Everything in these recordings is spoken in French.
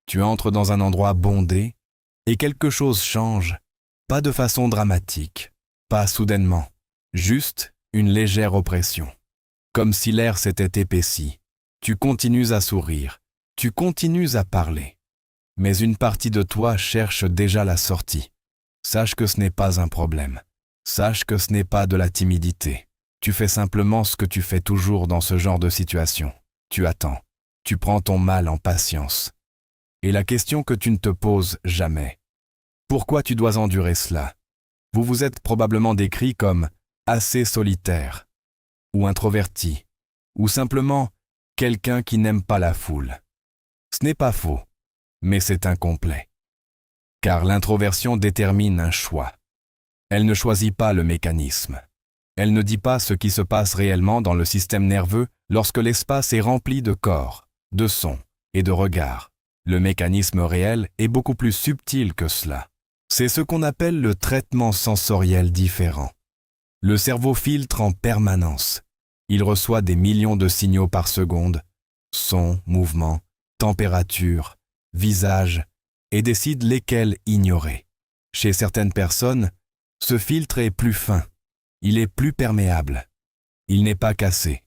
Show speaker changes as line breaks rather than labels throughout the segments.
Tu entres dans un endroit bondé et quelque chose change, pas de façon dramatique, pas soudainement, juste une légère oppression. Comme si l'air s'était épaissi. Tu continues à sourire, tu continues à parler. Mais une partie de toi cherche déjà la sortie. Sache que ce n'est pas un problème. Sache que ce n'est pas de la timidité. Tu fais simplement ce que tu fais toujours dans ce genre de situation. Tu attends. Tu prends ton mal en patience. Et la question que tu ne te poses jamais. Pourquoi tu dois endurer cela? Vous vous êtes probablement décrit comme assez solitaire, ou introverti, ou simplement quelqu'un qui n'aime pas la foule. Ce n'est pas faux, mais c'est incomplet. Car l'introversion détermine un choix. Elle ne choisit pas le mécanisme. Elle ne dit pas ce qui se passe réellement dans le système nerveux lorsque l'espace est rempli de corps, de sons et de regards. Le mécanisme réel est beaucoup plus subtil que cela. C'est ce qu'on appelle le traitement sensoriel différent. Le cerveau filtre en permanence. Il reçoit des millions de signaux par seconde, sons, mouvements, température, visage, et décide lesquels ignorer. Chez certaines personnes, ce filtre est plus fin, il est plus perméable, il n'est pas cassé,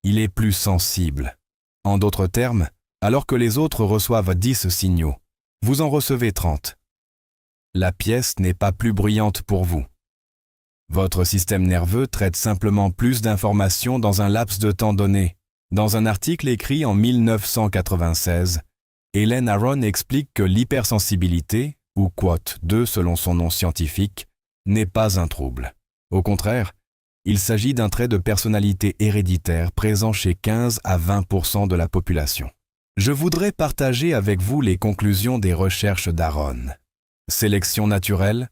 il est plus sensible. En d'autres termes, alors que les autres reçoivent 10 signaux, vous en recevez 30. La pièce n'est pas plus bruyante pour vous. Votre système nerveux traite simplement plus d'informations dans un laps de temps donné. Dans un article écrit en 1996, Helen Aron explique que l'hypersensibilité, ou QOT2 selon son nom scientifique, n'est pas un trouble. Au contraire, il s'agit d'un trait de personnalité héréditaire présent chez 15 à 20% de la population. Je voudrais partager avec vous les conclusions des recherches d'Aron. Sélection naturelle,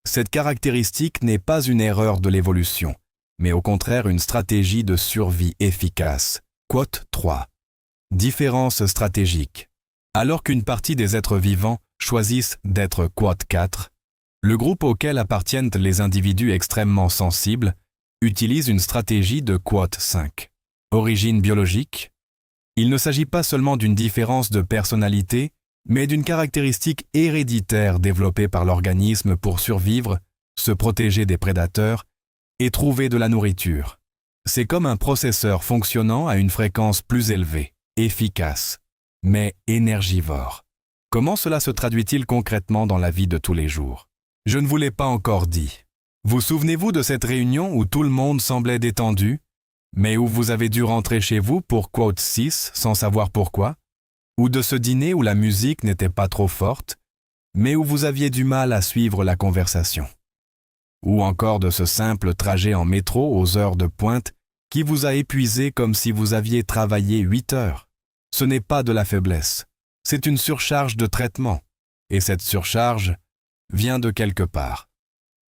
cette caractéristique n'est pas une erreur de l'évolution, mais au contraire une stratégie de survie efficace. Quote 3. Différence stratégique. Alors qu'une partie des êtres vivants choisissent d'être quote 4, le groupe auquel appartiennent les individus extrêmement sensibles utilise une stratégie de quote 5. Origine biologique. Il ne s'agit pas seulement d'une différence de personnalité, mais d'une caractéristique héréditaire développée par l'organisme pour survivre, se protéger des prédateurs et trouver de la nourriture. C'est comme un processeur fonctionnant à une fréquence plus élevée, efficace, mais énergivore. Comment cela se traduit-il concrètement dans la vie de tous les jours? Je ne vous l'ai pas encore dit. Vous souvenez-vous de cette réunion où tout le monde semblait détendu, mais où vous avez dû rentrer chez vous pour quote 6 sans savoir pourquoi? Ou de ce dîner où la musique n'était pas trop forte, mais où vous aviez du mal à suivre la conversation? Ou encore de ce simple trajet en métro aux heures de pointe qui vous a épuisé comme si vous aviez travaillé 8 heures? Ce n'est pas de la faiblesse, c'est une surcharge de traitement, et cette surcharge vient de quelque part.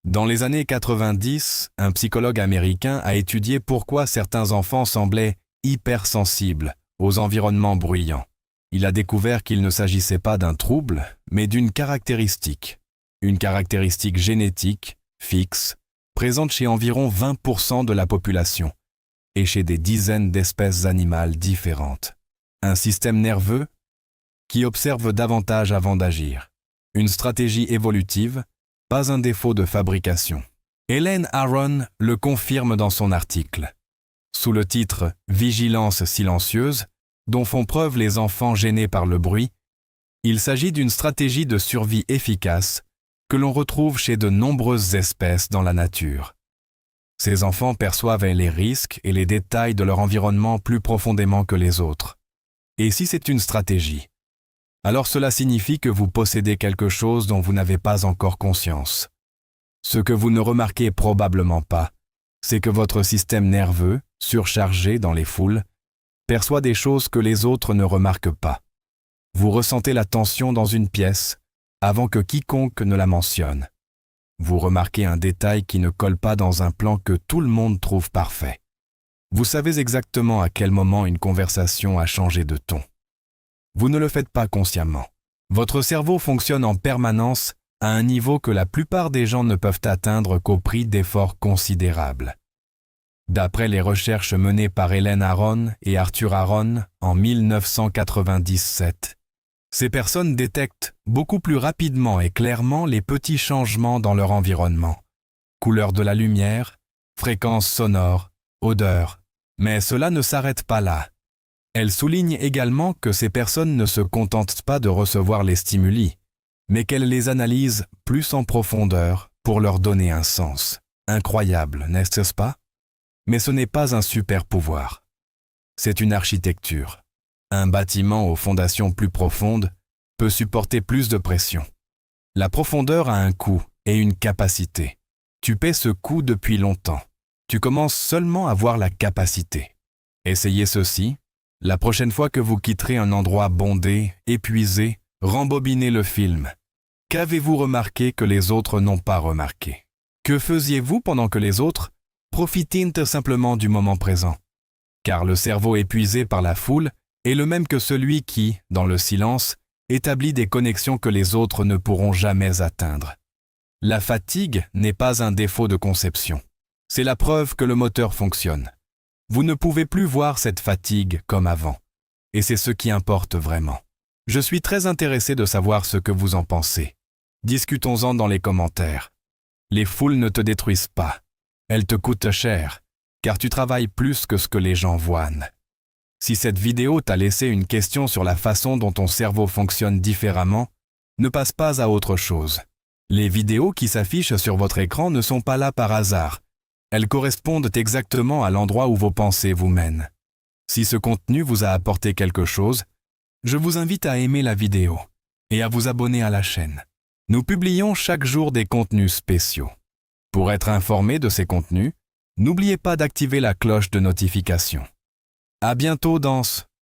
Dans les années 90, un psychologue américain a étudié pourquoi certains enfants semblaient hypersensibles aux environnements bruyants. Il a découvert qu'il ne s'agissait pas d'un trouble, mais d'une caractéristique. Une caractéristique génétique, fixe, présente chez environ 20% de la population et chez des dizaines d'espèces animales différentes. Un système nerveux qui observe davantage avant d'agir. Une stratégie évolutive, pas un défaut de fabrication. Helen Aron le confirme dans son article. Sous le titre « Vigilance silencieuse », dont font preuve les enfants gênés par le bruit, il s'agit d'une stratégie de survie efficace que l'on retrouve chez de nombreuses espèces dans la nature. Ces enfants perçoivent les risques et les détails de leur environnement plus profondément que les autres. Et si c'est une stratégie, alors cela signifie que vous possédez quelque chose dont vous n'avez pas encore conscience. Ce que vous ne remarquez probablement pas, c'est que votre système nerveux, surchargé dans les foules, perçoit des choses que les autres ne remarquent pas. Vous ressentez la tension dans une pièce avant que quiconque ne la mentionne. Vous remarquez un détail qui ne colle pas dans un plan que tout le monde trouve parfait. Vous savez exactement à quel moment une conversation a changé de ton. Vous ne le faites pas consciemment. Votre cerveau fonctionne en permanence à un niveau que la plupart des gens ne peuvent atteindre qu'au prix d'efforts considérables. D'après les recherches menées par Helen Aron et Arthur Aron en 1997, Ces personnes détectent beaucoup plus rapidement et clairement les petits changements dans leur environnement. Couleur de la lumière, fréquence sonore, odeur. Mais cela ne s'arrête pas là. Elles soulignent également que ces personnes ne se contentent pas de recevoir les stimuli, mais qu'elles les analysent plus en profondeur pour leur donner un sens. Incroyable, n'est-ce pas? Mais ce n'est pas un super pouvoir. C'est une architecture. Un bâtiment aux fondations plus profondes peut supporter plus de pression. La profondeur a un coût et une capacité. Tu paies ce coût depuis longtemps. Tu commences seulement à voir la capacité. Essayez ceci. La prochaine fois que vous quitterez un endroit bondé, épuisé, rembobinez le film. Qu'avez-vous remarqué que les autres n'ont pas remarqué? Que faisiez-vous pendant que les autres profitaient simplement du moment présent? Car le cerveau épuisé par la foule est le même que celui qui, dans le silence, établit des connexions que les autres ne pourront jamais atteindre. La fatigue n'est pas un défaut de conception. C'est la preuve que le moteur fonctionne. Vous ne pouvez plus voir cette fatigue comme avant. Et c'est ce qui importe vraiment. Je suis très intéressé de savoir ce que vous en pensez. Discutons-en dans les commentaires. Les foules ne te détruisent pas. Elles te coûtent cher, car tu travailles plus que ce que les gens voient. Si cette vidéo t'a laissé une question sur la façon dont ton cerveau fonctionne différemment, ne passe pas à autre chose. Les vidéos qui s'affichent sur votre écran ne sont pas là par hasard. Elles correspondent exactement à l'endroit où vos pensées vous mènent. Si ce contenu vous a apporté quelque chose, je vous invite à aimer la vidéo et à vous abonner à la chaîne. Nous publions chaque jour des contenus spéciaux. Pour être informé de ces contenus, n'oubliez pas d'activer la cloche de notification. À bientôt dans